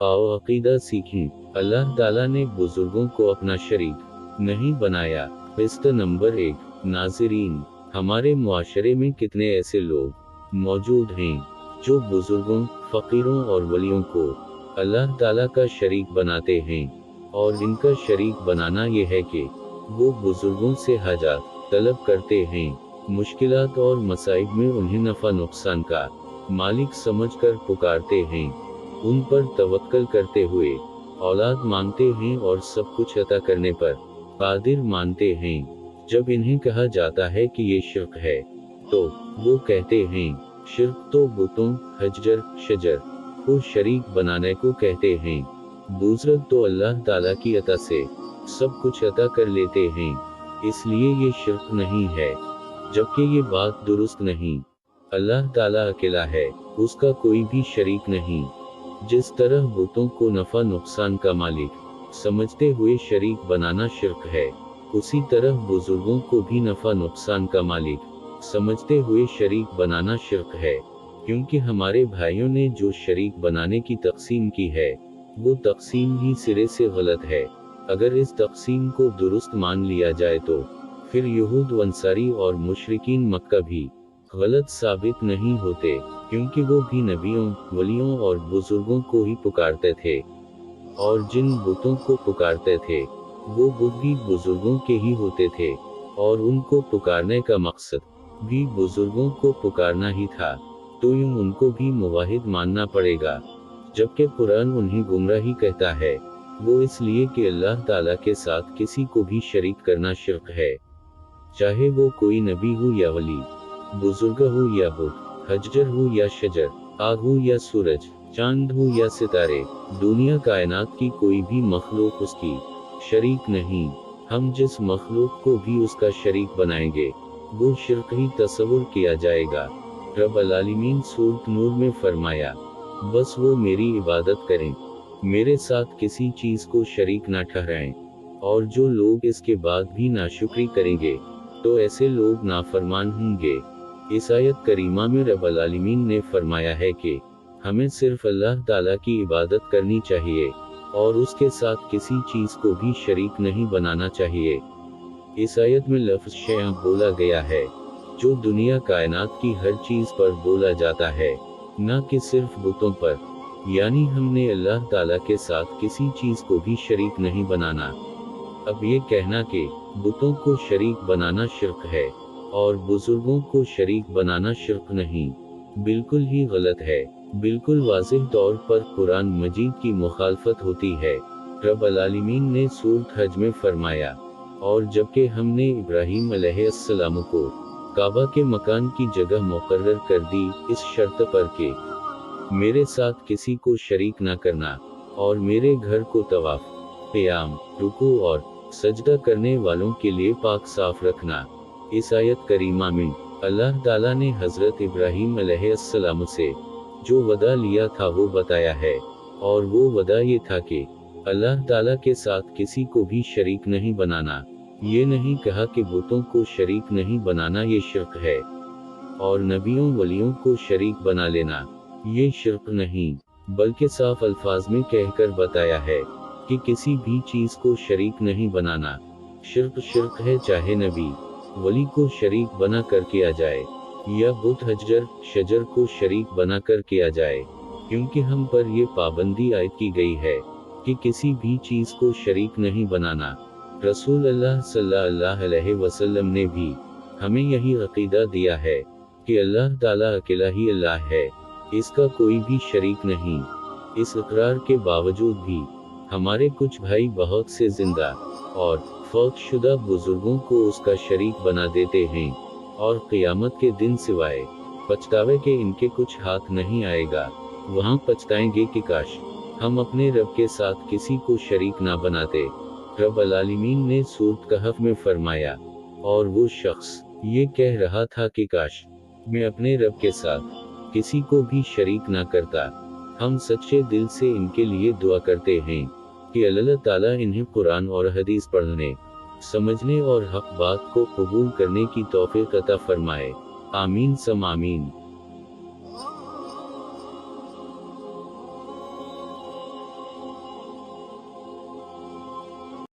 आओ अकीदा सीखें। अल्लाह ताला ने बुजुर्गों को अपना शरीक नहीं बनाया। किस्त नंबर 1। नाज़रीन, हमारे मुआशरे में कितने ऐसे लोग मौजूद हैं जो बुजुर्गों, फ़कीरों और वलियों को अल्लाह ताला का शरीक बनाते हैं, और इनका शरीक बनाना ये है कि वो बुजुर्गों से हाजात तलब करते हैं, मुश्किलात और मसाइब में उन्हें नफ़ा नुकसान का मालिक समझकर पुकारते हैं, उन पर तवक्कल करते हुए औलाद मांगते हैं और सब कुछ अता करने पर कादिर मानते हैं। जब इन्हें कहा जाता है कि ये शिर्क है, तो वो कहते हैं, शिर्क तो बुतों, हजर, शजर को शरीक बनाने को कहते हैं। बुजुर्ग तो अल्लाह ताला की अता से सब कुछ अता कर लेते हैं, इसलिए ये शिर्क नहीं है, जबकि ये बात दुरुस्त नहीं। अल्लाह ताला अकेला है, उसका कोई भी शरीक नहीं। जिस तरह बुतों को नफा नुकसान का मालिक समझते हुए शरीक बनाना शिर्क है, उसी तरह बुजुर्गों को भी नफा नुकसान का मालिक समझते हुए शरीक बनाना शिर्क है, क्योंकि हमारे भाइयों ने जो शरीक बनाने की तक़सीम की है, वो तक़सीम ही सिरे से गलत है। अगर इस तक़सीम को दुरुस्त मान लिया जाए तो फिर यहूद अंसारी और मुशरिकीन मक्का भी गलत साबित नहीं होते, क्योंकि वो भी नबियों, वलियों और बुजुर्गों को ही पुकारते थे, और जिन बुतों को पुकारते थे वो बुत भी बुजुर्गों के ही होते थे, और उनको पुकारने का मकसद भी बुजुर्गों को पुकारना ही था, तो यूं उनको भी मुवाहिद मानना पड़ेगा। जबकि कुरान उन्हें गुमराही कहता है, वो इसलिए कि अल्लाह ताला के साथ किसी को भी शरीक करना शिर्क है, चाहे वो कोई नबी हो या वली, बुजुर्ग हो या बुत, हजर हो या शजर, आग हो या सूरज, चांद हो या सितारे, दुनिया कायनात की कोई भी मखलूक उसकी शरीक नहीं। हम जिस मखलूक को भी उसका शरीक बनाएंगे, वो शिर्क ही तस्वुर किया जाएगा। रब अल-आलमीन सूरत नूर में फरमाया, बस वो मेरी इबादत करें, मेरे साथ किसी चीज को शरीक ना ठहराएं, और जो लोग इसके बाद भी नाशुक्री करेंगे, तो ऐसे लोग नाफरमान होंगे। इस आयत करीमा में रब अल-आलमीन ने फरमाया है कि हमें सिर्फ अल्लाह ताला की इबादत करनी चाहिए, और उसके साथ किसी चीज को भी शरीक नहीं बनाना चाहिए। इस आयत में लफ्ज़ शैअ बोला गया है, जो दुनिया कायनात की हर चीज पर बोला जाता है, न कि सिर्फ बुतों पर। यानी हमने अल्लाह ताला के साथ किसी चीज को भी शरीक नहीं बनाना। अब ये कहना कि बुतों को शरीक बनाना शिर्क है और बुजुर्गों को शरीक बनाना शिर्क नहीं, बिल्कुल ही गलत है। बिल्कुल वाज़ेह तौर पर कुरान मजीद की मुखालफत होती है। रब अल-आलमीन ने सूरत हज में फरमाया, और जबकि हमने इब्राहीम अलैहिस्सलाम को काबा के मकान की जगह मुकर्रर कर दी, इस शर्त पर कि मेरे साथ किसी को शरीक न करना, और मेरे घर को तवाफ, क़ियाम, रुकू और सजदा करने वालों के लिए पाक साफ रखना। इस आयत करीमा में अल्लाह ताला ने हज़रत इब्राहीम अलैहिस्सलाम से जो वदा लिया था वो बताया है, और वो वदा ये था कि अल्लाह ताला के साथ किसी को भी शरीक नहीं बनाना। ये नहीं कहा कि बुतों को शरीक नहीं बनाना ये शिर्क है, और नबियों वलियों को शरीक बना लेना ये शिर्क नहीं, बल्कि साफ अल्फाज में कहकर बताया है कि किसी भी चीज को शरीक नहीं बनाना। शिर्क है, चाहे नबी वली को शरीक बना कर किया जाए, या बुत हजर, शजर को शरीक बना कर किया जाए, क्योंकि हम पर ये पाबंदी आयद की गई है कि किसी भी चीज को शरीक नहीं बनाना। रसूल अल्लाह सल्लल्लाहु अलैहि वसल्लम ने भी हमें यही अकीदा दिया है कि अल्लाह ताला अकेला ही अल्लाह है, इसका कोई भी शरीक नहीं। इस इकरार के बावजूद भी हमारे कुछ भाई बहुत से जिंदा और फौत शुदा बुजुर्गों को उसका शरीक बना देते हैं, और क़ियामत के दिन सिवाय पछतावे के इनके कुछ हाथ नहीं आएगा। वहाँ पछताएंगे कि काश हम अपने रब के साथ किसी को शरीक ना बनाते। रब अल-आलमीन ने सूरत कहफ में फरमाया, और वो शख्स ये कह रहा था कि काश मैं अपने रब के साथ किसी को भी शरीक ना करता। हम सच्चे दिल से इनके लिए दुआ करते हैं कि अल्लाह ताला इन्हें कुरान और हदीस पढ़ने, समझने और हक बात को कबूल करने की तौफीक अता फरमाए। आमीन सम आमीन।